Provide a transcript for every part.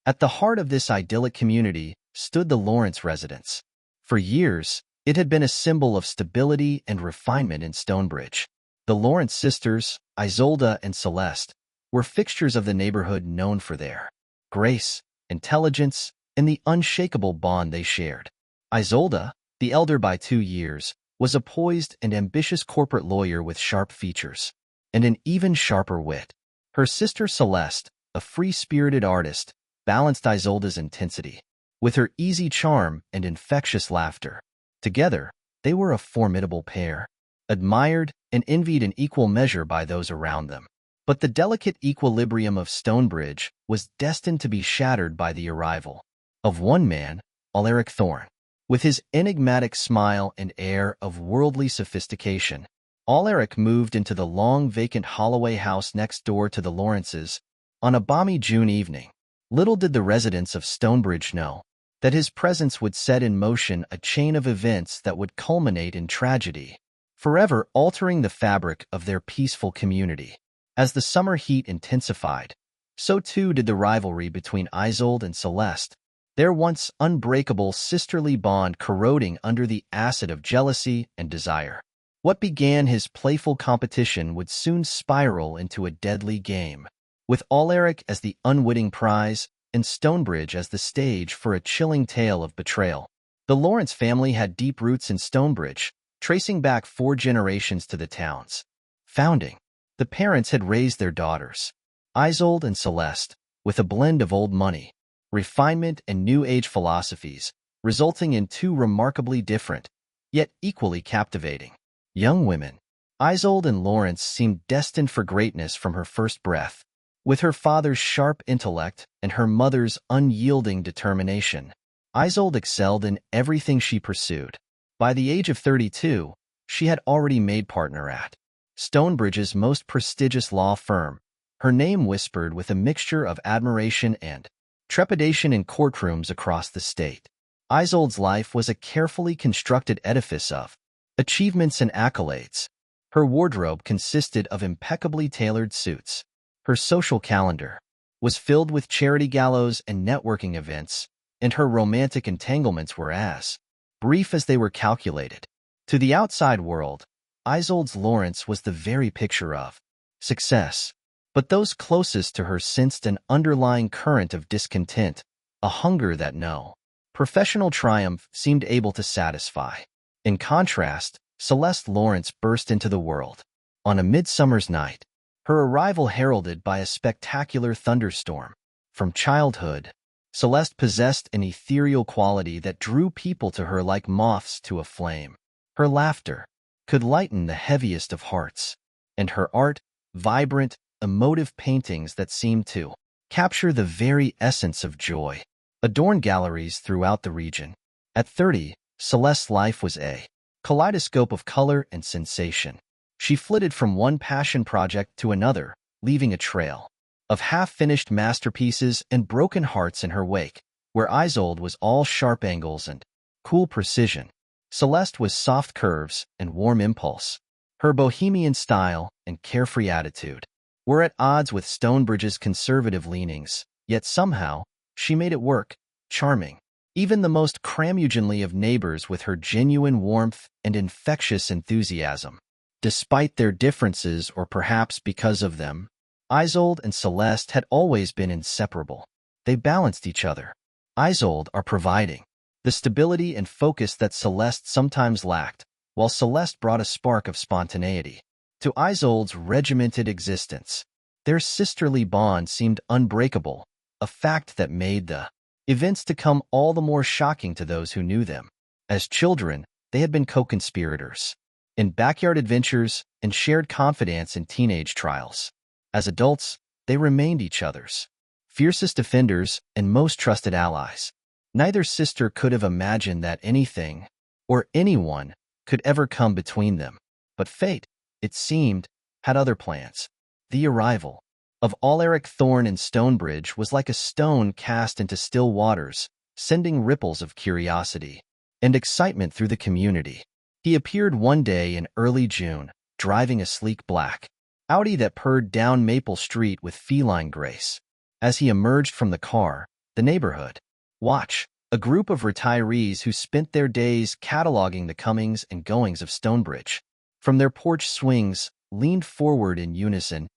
At the heart of this idyllic community stood the Lawrence residence. For years, it had been a symbol of stability and refinement in Stonebridge. The Lawrence sisters, Isolde and Celeste, were fixtures of the neighborhood known for their grace, intelligence, and the unshakable bond they shared. Isolde, the elder by 2 years, was a poised and ambitious corporate lawyer with sharp features and an even sharper wit. Her sister Celeste, a free-spirited artist, balanced Isolde's intensity with her easy charm and infectious laughter. Together, they were a formidable pair, admired and envied in equal measure by those around them. But the delicate equilibrium of Stonebridge was destined to be shattered by the arrival of one man, Alaric Thorne. With his enigmatic smile and air of worldly sophistication, Alaric moved into the long vacant Holloway house next door to the Lawrences on a balmy June evening. Little did the residents of Stonebridge know that his presence would set in motion a chain of events that would culminate in tragedy, forever altering the fabric of their peaceful community. As the summer heat intensified, so too did the rivalry between Isolde and Celeste, their once unbreakable sisterly bond corroding under the acid of jealousy and desire. What began as playful competition would soon spiral into a deadly game, with Alaric as the unwitting prize and Stonebridge as the stage for a chilling tale of betrayal. The Lawrence family had deep roots in Stonebridge, tracing back 4 generations to the town's founding. The parents had raised their daughters, Isolde and Celeste, with a blend of old money, refinement, and New Age philosophies, resulting in 2 remarkably different, yet equally captivating young women. Isolde and Lawrence seemed destined for greatness from her first breath. With her father's sharp intellect and her mother's unyielding determination, Isolde excelled in everything she pursued. By the age of 32, she had already made partner at Stonebridge's most prestigious law firm, her name whispered with a mixture of admiration and trepidation in courtrooms across the state. Isolde's life was a carefully constructed edifice of achievements and accolades. Her wardrobe consisted of impeccably tailored suits. Her social calendar was filled with charity galas and networking events, and her romantic entanglements were as brief as they were calculated. To the outside world, Isolde Lawrence was the very picture of success. But those closest to her sensed an underlying current of discontent, a hunger that no professional triumph seemed able to satisfy. In contrast, Celeste Lawrence burst into the world on a midsummer's night, her arrival heralded by a spectacular thunderstorm. From childhood, Celeste possessed an ethereal quality that drew people to her like moths to a flame. Her laughter could lighten the heaviest of hearts, and her art, vibrant, emotive paintings that seemed to capture the very essence of joy, adorned galleries throughout the region. At 30, Celeste's life was a kaleidoscope of color and sensation. She flitted from one passion project to another, leaving a trail of half-finished masterpieces and broken hearts in her wake. Where Isolde was all sharp angles and cool precision, Celeste was soft curves and warm impulse. Her bohemian style and carefree attitude were at odds with Stonebridge's conservative leanings, yet somehow, she made it work, charming even the most curmudgeonly of neighbors with her genuine warmth and infectious enthusiasm. Despite their differences, or perhaps because of them, Isolde and Celeste had always been inseparable. They balanced each other. Isolde are providing the stability and focus that Celeste sometimes lacked, while Celeste brought a spark of spontaneity to Isolde's regimented existence. Their sisterly bond seemed unbreakable, a fact that made the events to come all the more shocking to those who knew them. As children, they had been co-conspirators in backyard adventures and shared confidants in teenage trials. As adults, they remained each other's fiercest defenders and most trusted allies. Neither sister could have imagined that anything or anyone could ever come between them. But fate, it seemed, had other plans. The arrival of Alaric Thorne in Stonebridge was like a stone cast into still waters, sending ripples of curiosity and excitement through the community. He appeared one day in early June, driving a sleek black Audi that purred down Maple Street with feline grace. As he emerged from the car, The neighborhood. Watch. A group of retirees who spent their days cataloging the comings and goings of Stonebridge. From their porch swings, leaned forward in unison,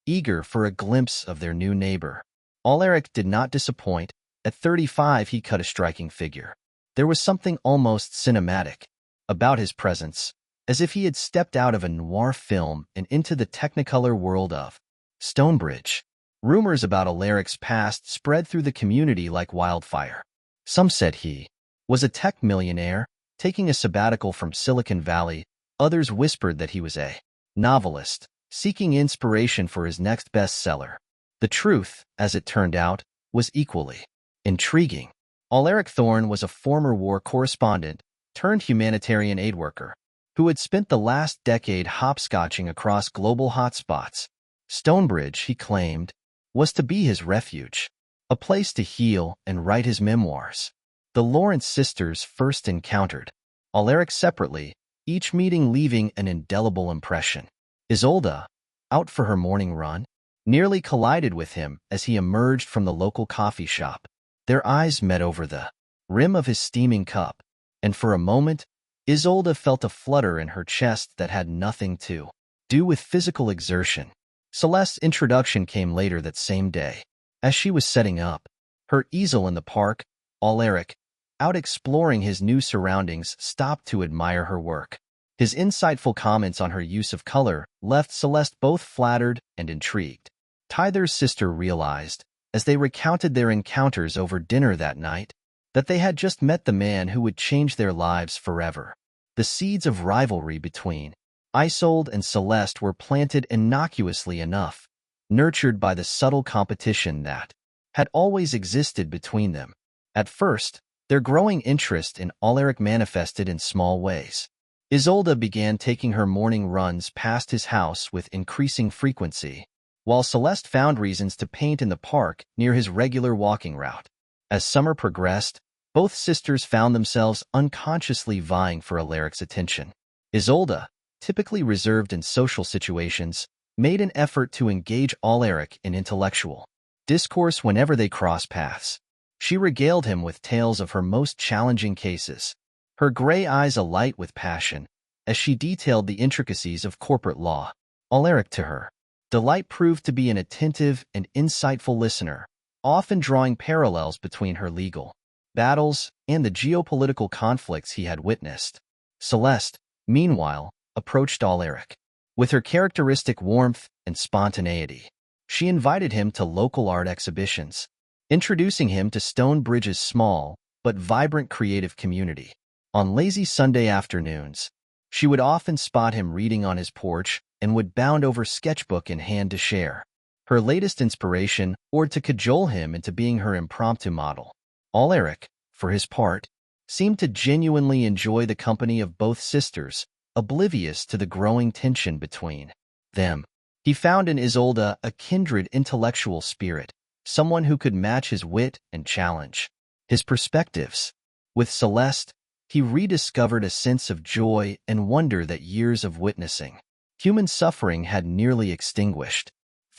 eager for a glimpse of their new neighbor. Alaric did not disappoint. At 35, he cut a striking figure. There was something almost cinematic about his presence, as if he had stepped out of a noir film and into the technicolor world of Stonebridge. Rumors about Alaric's past spread through the community like wildfire. Some said he was a tech millionaire, taking a sabbatical from Silicon Valley. Others whispered that he was a novelist, seeking inspiration for his next bestseller. The truth, as it turned out, was equally intriguing. Alaric Thorne was a former war correspondent turned humanitarian aid worker who had spent the last decade hopscotching across global hotspots. Stonebridge, he claimed, was to be his refuge, a place to heal and write his memoirs. The Lawrence sisters first encountered Alaric separately, each meeting leaving an indelible impression. Isolde, out for her morning run, nearly collided with him as he emerged from the local coffee shop. Their eyes met over the rim of his steaming cup, and for a moment, Isolde felt a flutter in her chest that had nothing to do with physical exertion. Celeste's introduction came later that same day. As she was setting up her easel in the park, Alaric, out exploring his new surroundings, stopped to admire her work. His insightful comments on her use of color left Celeste both flattered and intrigued. Tyther's sister realized, as they recounted their encounters over dinner that night, that they had just met the man who would change their lives forever. The seeds of rivalry between Isolde and Celeste were planted innocuously enough, nurtured by the subtle competition that had always existed between them. At first, their growing interest in Alaric manifested in small ways. Isolde began taking her morning runs past his house with increasing frequency, while Celeste found reasons to paint in the park near his regular walking route. As summer progressed, both sisters found themselves unconsciously vying for Alaric's attention. Isolde, typically reserved in social situations, made an effort to engage Alaric in intellectual discourse whenever they crossed paths. She regaled him with tales of her most challenging cases, her gray eyes alight with passion, as she detailed the intricacies of corporate law. Alaric, to her delight, proved to be an attentive and insightful listener, often drawing parallels between her legal battles and the geopolitical conflicts he had witnessed. Celeste, meanwhile, approached Alaric with her characteristic warmth and spontaneity. She invited him to local art exhibitions, introducing him to Stonebridge's small but vibrant creative community. On lazy Sunday afternoons, she would often spot him reading on his porch and would bound over sketchbook in hand to share her latest inspiration or to cajole him into being her impromptu model. Alaric, for his part, seemed to genuinely enjoy the company of both sisters, oblivious to the growing tension between them. He found in Isolde a kindred intellectual spirit, someone who could match his wit and challenge his perspectives. With Celeste, he rediscovered a sense of joy and wonder that years of witnessing human suffering had nearly extinguished.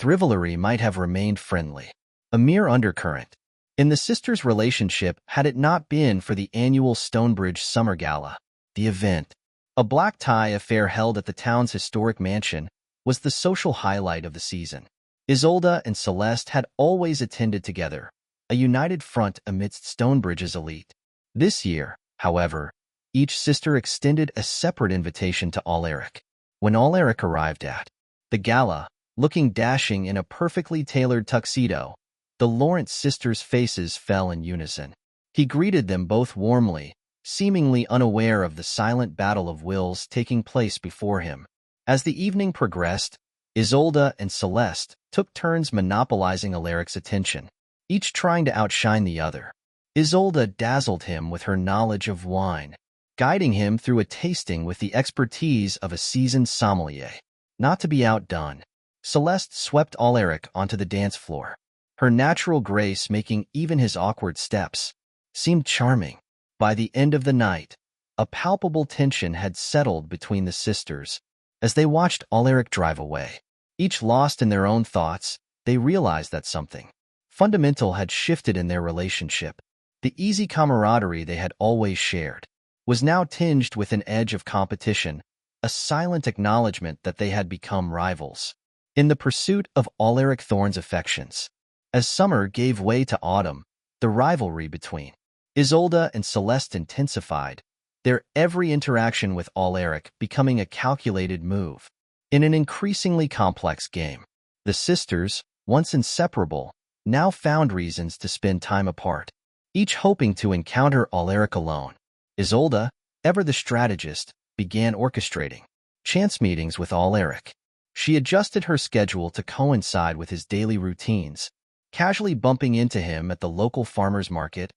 Rivalry might have remained friendly, a mere undercurrent in the sisters' relationship had it not been for the annual Stonebridge Summer Gala. The event, a black tie affair held at the town's historic mansion, was the social highlight of the season. Isolde and Celeste had always attended together, a united front amidst Stonebridge's elite. This year, however, each sister extended a separate invitation to Alaric. When Alaric arrived at the gala, looking dashing in a perfectly tailored tuxedo, the Lawrence sisters' faces fell in unison. He greeted them both warmly, seemingly unaware of the silent battle of wills taking place before him. As the evening progressed, Isolde and Celeste took turns monopolizing Alaric's attention, each trying to outshine the other. Isolde dazzled him with her knowledge of wine, guiding him through a tasting with the expertise of a seasoned sommelier. Not to be outdone, Celeste swept Alaric onto the dance floor, her natural grace making even his awkward steps seem charming. By the end of the night, a palpable tension had settled between the sisters. As they watched Alaric drive away, each lost in their own thoughts, they realized that something fundamental had shifted in their relationship. The easy camaraderie they had always shared was now tinged with an edge of competition, a silent acknowledgement that they had become rivals. In the pursuit of Alaric Thorne's affections, as summer gave way to autumn, the rivalry between Isolde and Celeste intensified, their every interaction with Alaric becoming a calculated move. In an increasingly complex game, the sisters, once inseparable, now found reasons to spend time apart, each hoping to encounter Alaric alone. Isolde, ever the strategist, began orchestrating chance meetings with Alaric. She adjusted her schedule to coincide with his daily routines, casually bumping into him at the local farmer's market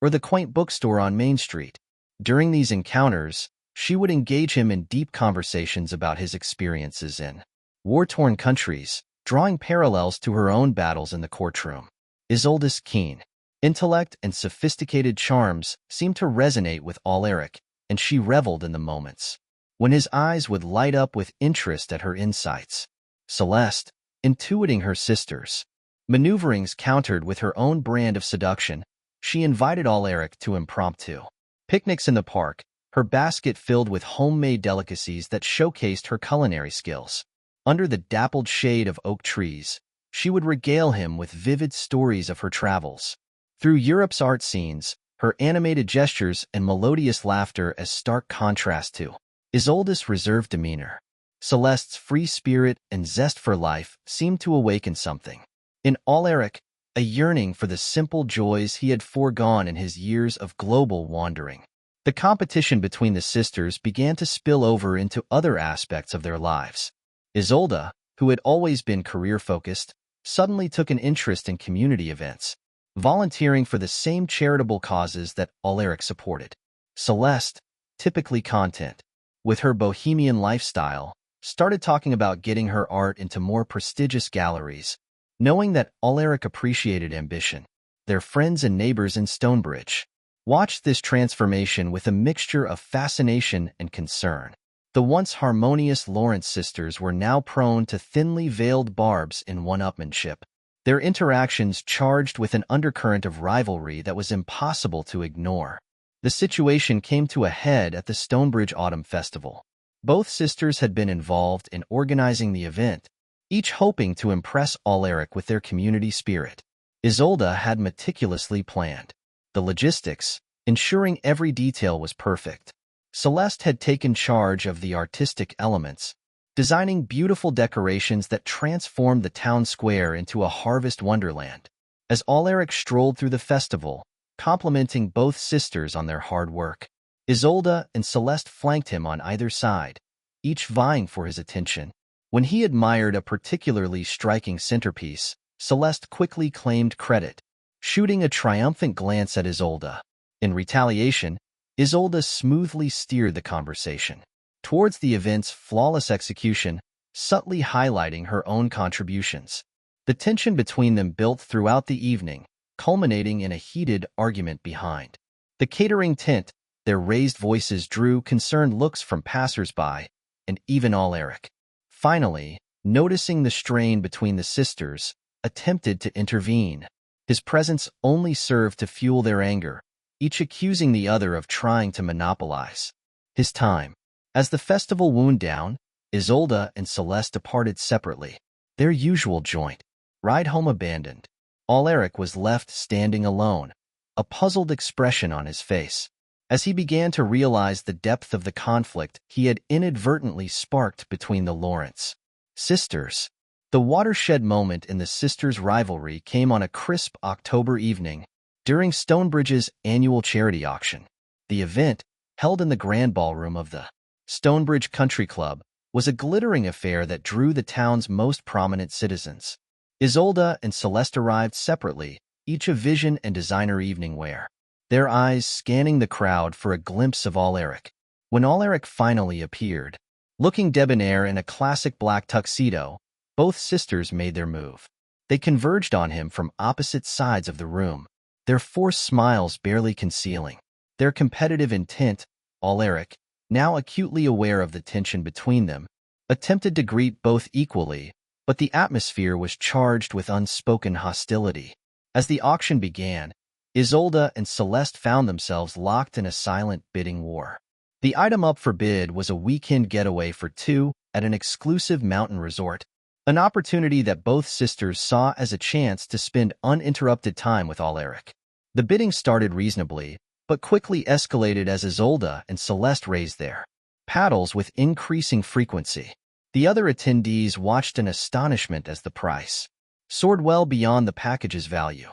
or the quaint bookstore on Main Street. During these encounters, she would engage him in deep conversations about his experiences in war-torn countries, drawing parallels to her own battles in the courtroom. Isolde's keen intellect and sophisticated charms seemed to resonate with Alaric, and she reveled in the moments when his eyes would light up with interest at her insights. Celeste, intuiting her sister's maneuverings countered with her own brand of seduction, she invited Alaric to impromptu picnics in the park, her basket filled with homemade delicacies that showcased her culinary skills. Under the dappled shade of oak trees, she would regale him with vivid stories of her travels through Europe's art scenes, her animated gestures and melodious laughter as stark contrast to Isolde's reserved demeanor. Celeste's free spirit and zest for life seemed to awaken something in Alaric, a yearning for the simple joys he had foregone in his years of global wandering. The competition between the sisters began to spill over into other aspects of their lives. Isolde, who had always been career-focused, suddenly took an interest in community events, volunteering for the same charitable causes that Alaric supported. Celeste, typically content with her bohemian lifestyle, started talking about getting her art into more prestigious galleries. Knowing that Alaric appreciated ambition, their friends and neighbors in Stonebridge watched this transformation with a mixture of fascination and concern. The once harmonious Lawrence sisters were now prone to thinly veiled barbs in one-upmanship, their interactions charged with an undercurrent of rivalry that was impossible to ignore. The situation came to a head at the Stonebridge Autumn Festival. Both sisters had been involved in organizing the event, each hoping to impress Alaric with their community spirit. Isolde had meticulously planned the logistics, ensuring every detail was perfect. Celeste had taken charge of the artistic elements, designing beautiful decorations that transformed the town square into a harvest wonderland. As Alaric strolled through the festival, complimenting both sisters on their hard work, Isolde and Celeste flanked him on either side, each vying for his attention. When he admired a particularly striking centerpiece, Celeste quickly claimed credit, shooting a triumphant glance at Isolde. In retaliation, Isolde smoothly steered the conversation towards the event's flawless execution, subtly highlighting her own contributions. The tension between them built throughout the evening, culminating in a heated argument behind the catering tent. Their raised voices drew concerned looks from passers-by, and even Alaric, finally, noticing the strain between the sisters, attempted to intervene. His presence only served to fuel their anger, each accusing the other of trying to monopolize his time. As the festival wound down, Isolde and Celeste departed separately, their usual joint ride home abandoned. Alaric was left standing alone, a puzzled expression on his face, as he began to realize the depth of the conflict he had inadvertently sparked between the Lawrence sisters. The watershed moment in the sisters' rivalry came on a crisp October evening during Stonebridge's annual charity auction. The event, held in the grand ballroom of the Stonebridge Country Club, was a glittering affair that drew the town's most prominent citizens. Isolde and Celeste arrived separately, each a vision and designer evening wear, their eyes scanning the crowd for a glimpse of Alaric. When Alaric finally appeared, looking debonair in a classic black tuxedo, both sisters made their move. They converged on him from opposite sides of the room, their forced smiles barely concealing their competitive intent. Alaric, now acutely aware of the tension between them, attempted to greet both equally, but the atmosphere was charged with unspoken hostility. As the auction began, Isolde and Celeste found themselves locked in a silent bidding war. The item up for bid was a weekend getaway for two at an exclusive mountain resort, an opportunity that both sisters saw as a chance to spend uninterrupted time with Alaric. The bidding started reasonably, but quickly escalated as Isolde and Celeste raised their paddles with increasing frequency. The other attendees watched in astonishment as the price soared well beyond the package's value.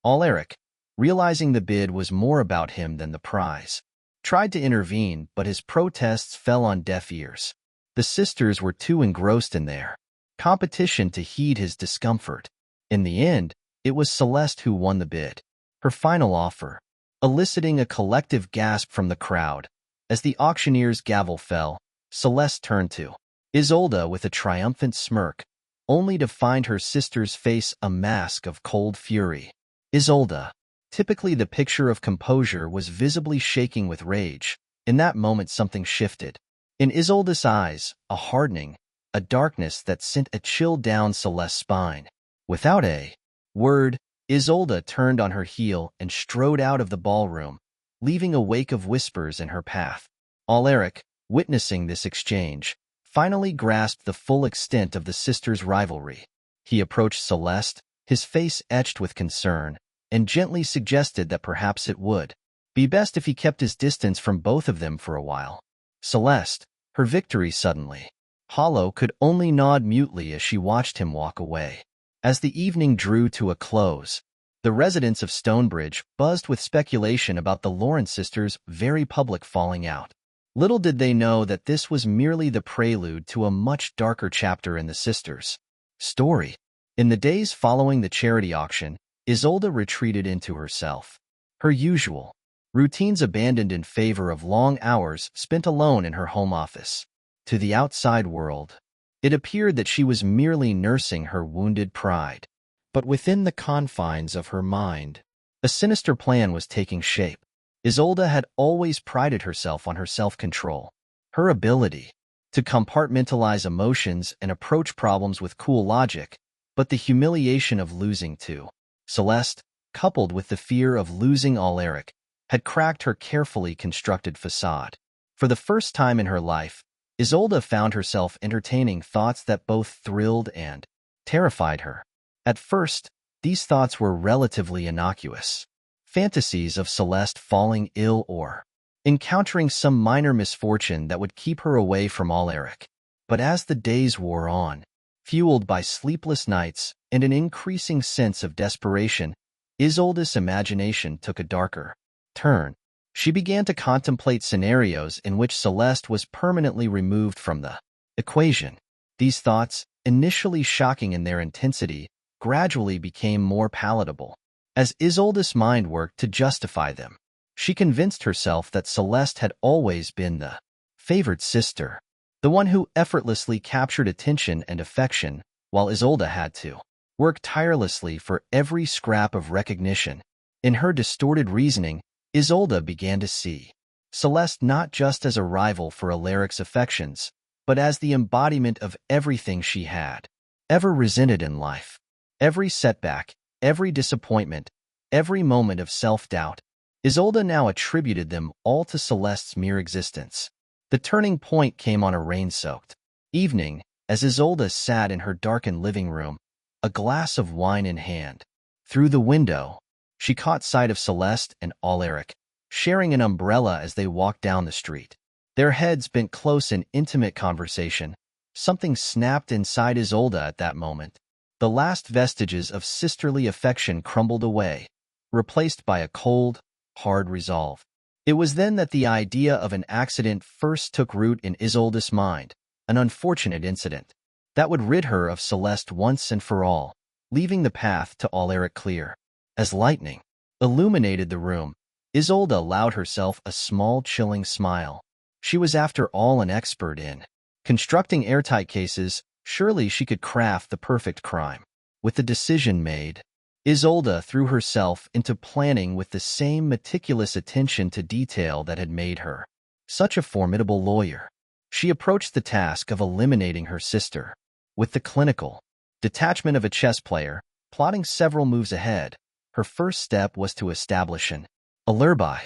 Alaric, realizing the bid was more about him than the prize, tried to intervene, but his protests fell on deaf ears. The sisters were too engrossed in their competition to heed his discomfort. In the end, it was Celeste who won the bid. Her final offer, eliciting a collective gasp from the crowd. As the auctioneer's gavel fell, Celeste turned to Isolde with a triumphant smirk, only to find her sister's face a mask of cold fury. Isolde, typically the picture of composure, was visibly shaking with rage. In that moment something shifted. In Isolde's eyes, a hardening, a darkness that sent a chill down Celeste's spine. Without a word, Isolde turned on her heel and strode out of the ballroom, leaving a wake of whispers in her path. Alaric, witnessing this exchange, finally grasped the full extent of the sisters' rivalry. He approached Celeste, his face etched with concern, and gently suggested that perhaps it would be best if he kept his distance from both of them for a while. Celeste, her victory suddenly hollow, could only nod mutely as she watched him walk away. As the evening drew to a close, the residents of Stonebridge buzzed with speculation about the Lawrence sisters' very public falling out. Little did they know that this was merely the prelude to a much darker chapter in the sisters' story. In the days following the charity auction, Isolde retreated into herself. Her usual routines abandoned in favor of long hours spent alone in her home office. To the outside world, it appeared that she was merely nursing her wounded pride. But within the confines of her mind, a sinister plan was taking shape. Isolde had always prided herself on her self-control, her ability to compartmentalize emotions and approach problems with cool logic, but the humiliation of losing to Celeste, coupled with the fear of losing Alaric, had cracked her carefully constructed facade. For the first time in her life, Isolde found herself entertaining thoughts that both thrilled and terrified her. At first, these thoughts were relatively innocuous. Fantasies of Celeste falling ill or encountering some minor misfortune that would keep her away from Alaric. But as the days wore on, fueled by sleepless nights and an increasing sense of desperation, Isolde's imagination took a darker turn. She began to contemplate scenarios in which Celeste was permanently removed from the equation. These thoughts, initially shocking in their intensity, gradually became more palatable. As Isolde's mind worked to justify them, she convinced herself that Celeste had always been the favored sister, the one who effortlessly captured attention and affection, while Isolde had to work tirelessly for every scrap of recognition. In her distorted reasoning, Isolde began to see Celeste not just as a rival for Alaric's affections, but as the embodiment of everything she had ever resented in life. Every setback, every disappointment, every moment of self-doubt, Isolde now attributed them all to Celeste's mere existence. The turning point came on a rain-soaked evening, as Isolde sat in her darkened living room, a glass of wine in hand. Through the window, she caught sight of Celeste and Alaric, sharing an umbrella as they walked down the street. Their heads bent close in intimate conversation. Something snapped inside Isolde at that moment. The last vestiges of sisterly affection crumbled away, replaced by a cold, hard resolve. It was then that the idea of an accident first took root in Isolde's mind, an unfortunate incident that would rid her of Celeste once and for all, leaving the path to Alaric clear. As lightning illuminated the room, Isolde allowed herself a small, chilling smile. She was after all an expert in constructing airtight cases. Surely she could craft the perfect crime. With the decision made, Isolde threw herself into planning with the same meticulous attention to detail that had made her such a formidable lawyer. She approached the task of eliminating her sister with the clinical detachment of a chess player, plotting several moves ahead, her first step was to establish an alibi.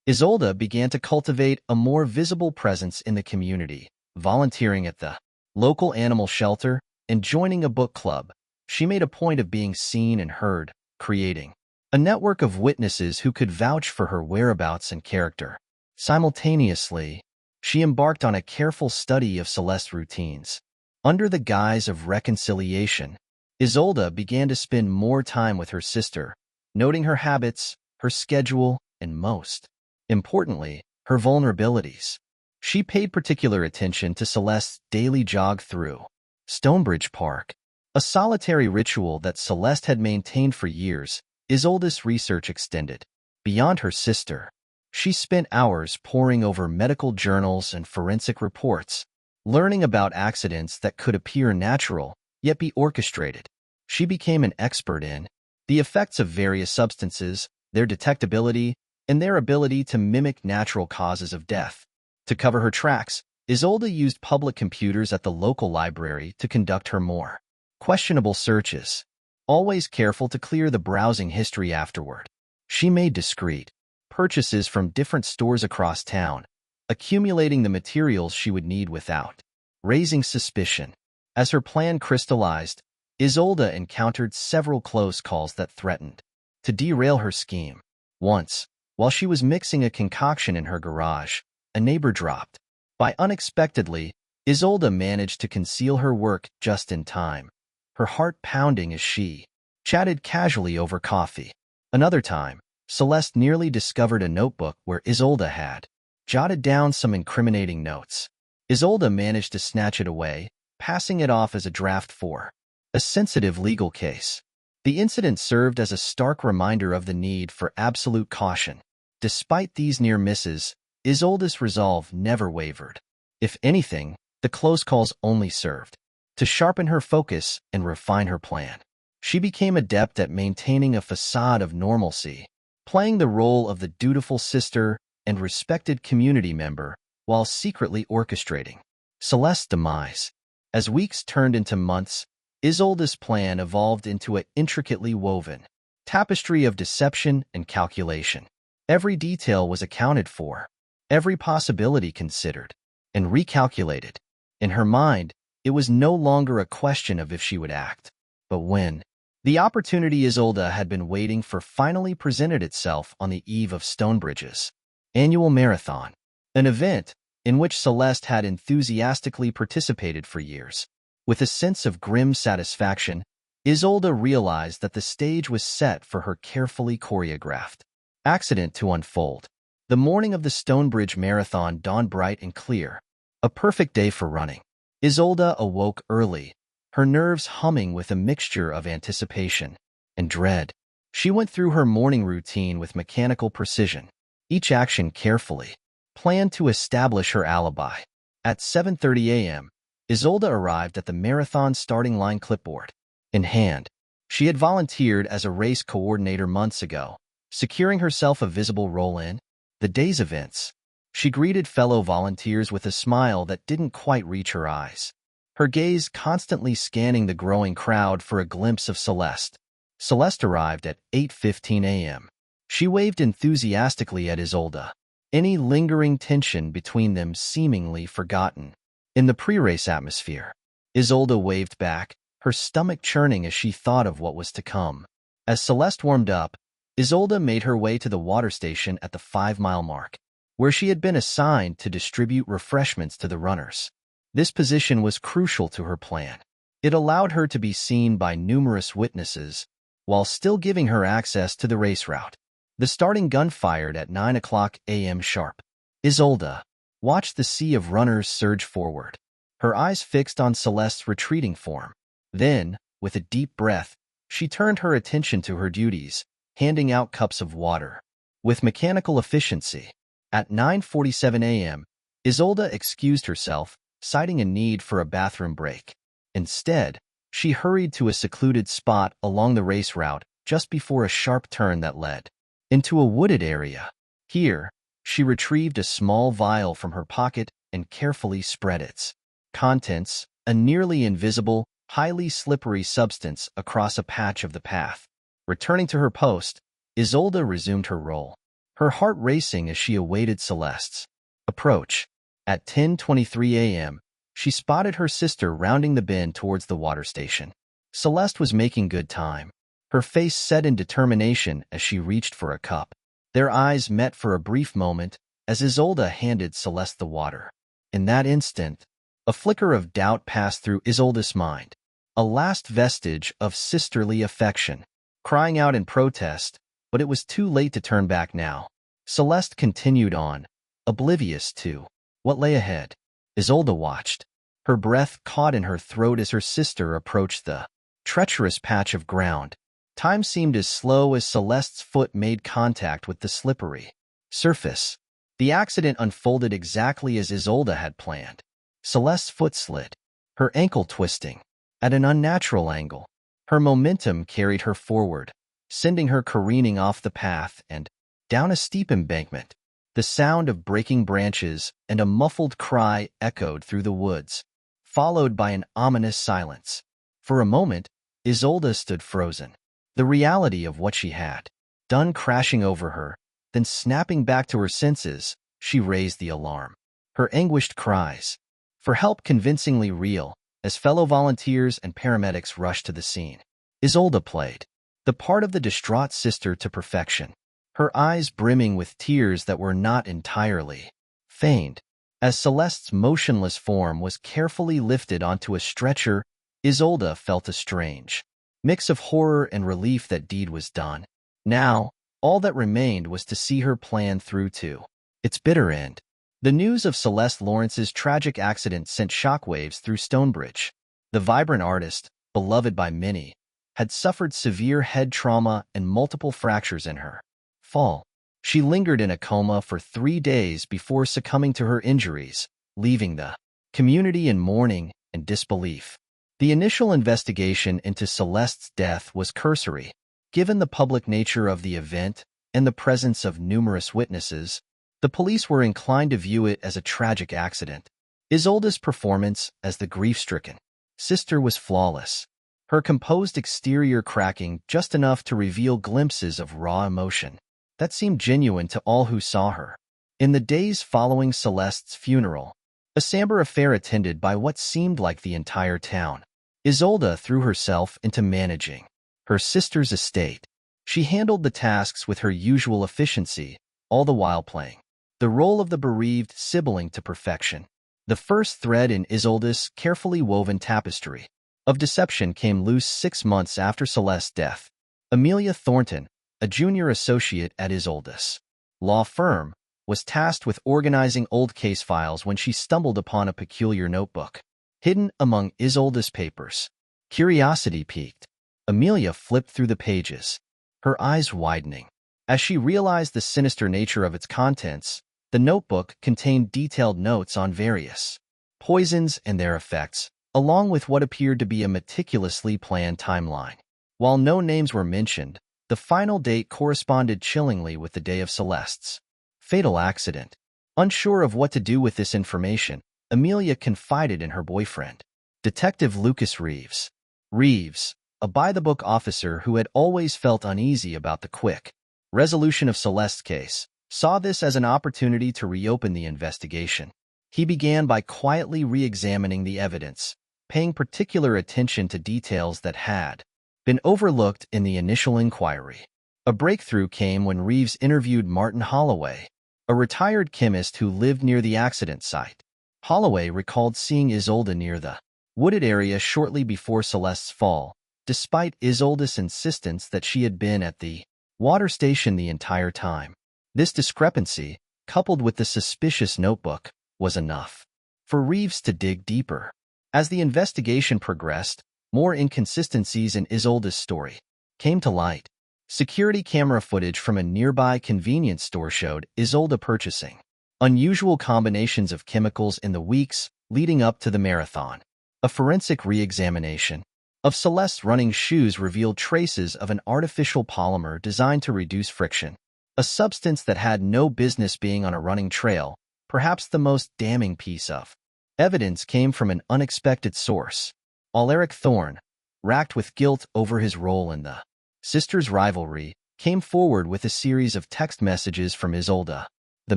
Isolde began to cultivate a more visible presence in the community, volunteering at the local animal shelter and joining a book club. She made a point of being seen and heard, creating a network of witnesses who could vouch for her whereabouts and character. Simultaneously, she embarked on a careful study of Celeste's routines. Under the guise of reconciliation, Isolde began to spend more time with her sister, noting her habits, her schedule, and most importantly, her vulnerabilities. She paid particular attention to Celeste's daily jog through Stonebridge Park, a solitary ritual that Celeste had maintained for years. Isolde's research extended beyond her sister. She spent hours poring over medical journals and forensic reports, learning about accidents that could appear natural, yet be orchestrated. She became an expert in the effects of various substances, their detectability, and their ability to mimic natural causes of death. To cover her tracks, Isolde used public computers at the local library to conduct her more questionable searches, always careful to clear the browsing history afterward. She made discreet purchases from different stores across town, accumulating the materials she would need without raising suspicion. As her plan crystallized, Isolde encountered several close calls that threatened to derail her scheme. Once, while she was mixing a concoction in her garage, a neighbor dropped by unexpectedly. Isolde managed to conceal her work just in time, her heart pounding as she chatted casually over coffee. Another time, Celeste nearly discovered a notebook where Isolde had jotted down some incriminating notes. Isolde managed to snatch it away, passing it off as a draft for a sensitive legal case. The incident served as a stark reminder of the need for absolute caution. Despite these near misses, Isolde's resolve never wavered. If anything, the close calls only served to sharpen her focus and refine her plan. She became adept at maintaining a facade of normalcy, playing the role of the dutiful sister and respected community member while secretly orchestrating Celeste's demise. As weeks turned into months, Isolde's plan evolved into an intricately woven tapestry of deception and calculation. Every detail was accounted for, every possibility considered and recalculated. In her mind, it was no longer a question of if she would act, but when. The opportunity Isolde had been waiting for finally presented itself on the eve of Stonebridge's annual marathon, an event in which Celeste had enthusiastically participated for years. With a sense of grim satisfaction, Isolde realized that the stage was set for her carefully choreographed accident to unfold. The morning of the Stonebridge Marathon dawned bright and clear, a perfect day for running. Isolde awoke early, her nerves humming with a mixture of anticipation and dread. She went through her morning routine with mechanical precision, each action carefully planned to establish her alibi. At 7:30 a.m., Isolde arrived at the marathon starting line, clipboard in hand. She had volunteered as a race coordinator months ago, securing herself a visible role in the day's events. She greeted fellow volunteers with a smile that didn't quite reach her eyes, her gaze constantly scanning the growing crowd for a glimpse of Celeste. Celeste arrived at 8:15 a.m. She waved enthusiastically at Isolde, any lingering tension between them seemingly forgotten. In the pre-race atmosphere, Isolde waved back, her stomach churning as she thought of what was to come. As Celeste warmed up, Isolde made her way to the water station at the 5-mile mark, where she had been assigned to distribute refreshments to the runners. This position was crucial to her plan. It allowed her to be seen by numerous witnesses, while still giving her access to the race route. The starting gun fired at 9 o'clock a.m. sharp. Isolde watched the sea of runners surge forward, her eyes fixed on Celeste's retreating form. Then, with a deep breath, she turned her attention to her duties, handing out cups of water with mechanical efficiency. At 9:47 a.m., Isolde excused herself, citing a need for a bathroom break. Instead, she hurried to a secluded spot along the race route just before a sharp turn that led into a wooded area. Here, she retrieved a small vial from her pocket and carefully spread its contents, a nearly invisible, highly slippery substance, across a patch of the path. Returning to her post, Isolde resumed her role, her heart racing as she awaited Celeste's approach. At 10:23 a.m., she spotted her sister rounding the bend towards the water station. Celeste was making good time, her face set in determination as she reached for a cup. Their eyes met for a brief moment as Isolde handed Celeste the water. In that instant, a flicker of doubt passed through Isolde's mind, a last vestige of sisterly affection. Crying out in protest, but it was too late to turn back now. Celeste continued on, oblivious to what lay ahead. Isolde watched, her breath caught in her throat as her sister approached the treacherous patch of ground. Time seemed as slow as Celeste's foot made contact with the slippery surface. The accident unfolded exactly as Isolde had planned. Celeste's foot slid, her ankle twisting at an unnatural angle. Her momentum carried her forward, sending her careening off the path and down a steep embankment. The sound of breaking branches and a muffled cry echoed through the woods, followed by an ominous silence. For a moment, Isolde stood frozen, the reality of what she had done crashing over her. Then snapping back to her senses, she raised the alarm. Her anguished cries for help convincingly real as fellow volunteers and paramedics rushed to the scene. Isolde played the part of the distraught sister to perfection, her eyes brimming with tears that were not entirely feigned. As Celeste's motionless form was carefully lifted onto a stretcher, Isolde felt a strange mix of horror and relief that deed was done. Now, all that remained was to see her plan through to its bitter end. The news of Celeste Lawrence's tragic accident sent shockwaves through Stonebridge. The vibrant artist, beloved by many, had suffered severe head trauma and multiple fractures in her fall. She lingered in a coma for 3 days before succumbing to her injuries, leaving the community in mourning and disbelief. The initial investigation into Celeste's death was cursory. Given the public nature of the event and the presence of numerous witnesses, the police were inclined to view it as a tragic accident. Isolde's performance as the grief-stricken sister was flawless, her composed exterior cracking just enough to reveal glimpses of raw emotion that seemed genuine to all who saw her. In the days following Celeste's funeral, a somber affair attended by what seemed like the entire town, Isolde threw herself into managing her sister's estate. She handled the tasks with her usual efficiency, all the while playing the role of the bereaved sibling to perfection. The first thread in Isolde's carefully woven tapestry of deception came loose 6 months after Celeste's death. Amelia Thornton, a junior associate at Isolde's law firm, was tasked with organizing old case files when she stumbled upon a peculiar notebook hidden among Isolde's papers. Curiosity piqued. Amelia flipped through the pages, her eyes widening. As she realized the sinister nature of its contents, the notebook contained detailed notes on various poisons and their effects, along with what appeared to be a meticulously planned timeline. While no names were mentioned, the final date corresponded chillingly with the day of Celeste's fatal accident. Unsure of what to do with this information, Amelia confided in her boyfriend, Detective Lucas Reeves. Reeves, a by-the-book officer who had always felt uneasy about the quick resolution of Celeste's case, saw this as an opportunity to reopen the investigation. He began by quietly re-examining the evidence, paying particular attention to details that had been overlooked in the initial inquiry. A breakthrough came when Reeves interviewed Martin Holloway, a retired chemist who lived near the accident site. Holloway recalled seeing Isolde near the wooded area shortly before Celeste's fall, despite Isolde's insistence that she had been at the water station the entire time. This discrepancy, coupled with the suspicious notebook, was enough for Reeves to dig deeper. As the investigation progressed, more inconsistencies in Isolde's story came to light. Security camera footage from a nearby convenience store showed Isolde purchasing unusual combinations of chemicals in the weeks leading up to the marathon. A forensic re-examination of Celeste's running shoes revealed traces of an artificial polymer designed to reduce friction, a substance that had no business being on a running trail. Perhaps the most damning piece of evidence came from an unexpected source. Alaric Thorne, racked with guilt over his role in the sisters' rivalry, came forward with a series of text messages from Isolde. The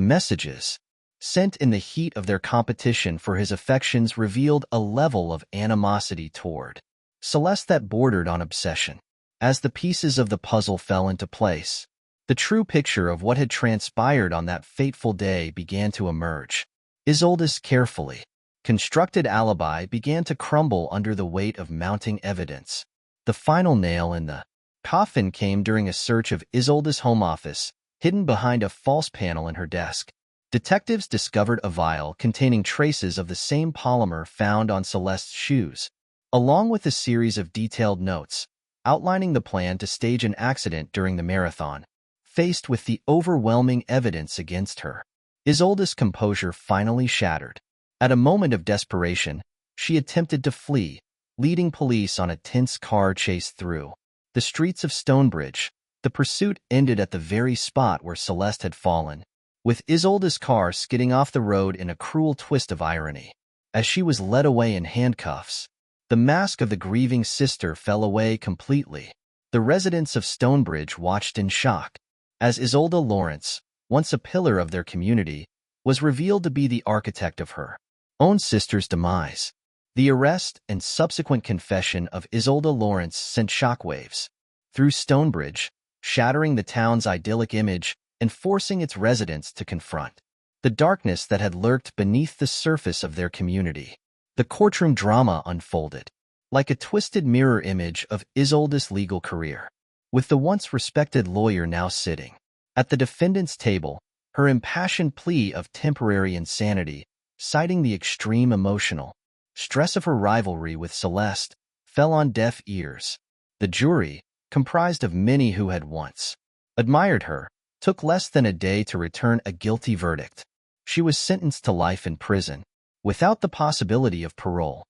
messages, sent in the heat of their competition for his affections, revealed a level of animosity toward Celeste that bordered on obsession. As the pieces of the puzzle fell into place, the true picture of what had transpired on that fateful day began to emerge. Isolde's carefully constructed alibi began to crumble under the weight of mounting evidence. The final nail in the coffin came during a search of Isolde's home office, hidden behind a false panel in her desk. Detectives discovered a vial containing traces of the same polymer found on Celeste's shoes, along with a series of detailed notes outlining the plan to stage an accident during the marathon. Faced with the overwhelming evidence against her, Isolde's composure finally shattered. At a moment of desperation, she attempted to flee, leading police on a tense car chase through the streets of Stonebridge. The pursuit ended at the very spot where Celeste had fallen, with Isolde's car skidding off the road in a cruel twist of irony. As she was led away in handcuffs, the mask of the grieving sister fell away completely. The residents of Stonebridge watched in shock, as Isolde Lawrence, once a pillar of their community, was revealed to be the architect of her own sister's demise. The arrest and subsequent confession of Isolde Lawrence sent shockwaves through Stonebridge, shattering the town's idyllic image and forcing its residents to confront the darkness that had lurked beneath the surface of their community. The courtroom drama unfolded like a twisted mirror image of Isolde's legal career, with the once respected lawyer now sitting at the defendant's table, her impassioned plea of temporary insanity, citing the extreme emotional stress of her rivalry with Celeste, fell on deaf ears. The jury, comprised of many who had once admired her, took less than a day to return a guilty verdict. She was sentenced to life in prison, without the possibility of parole.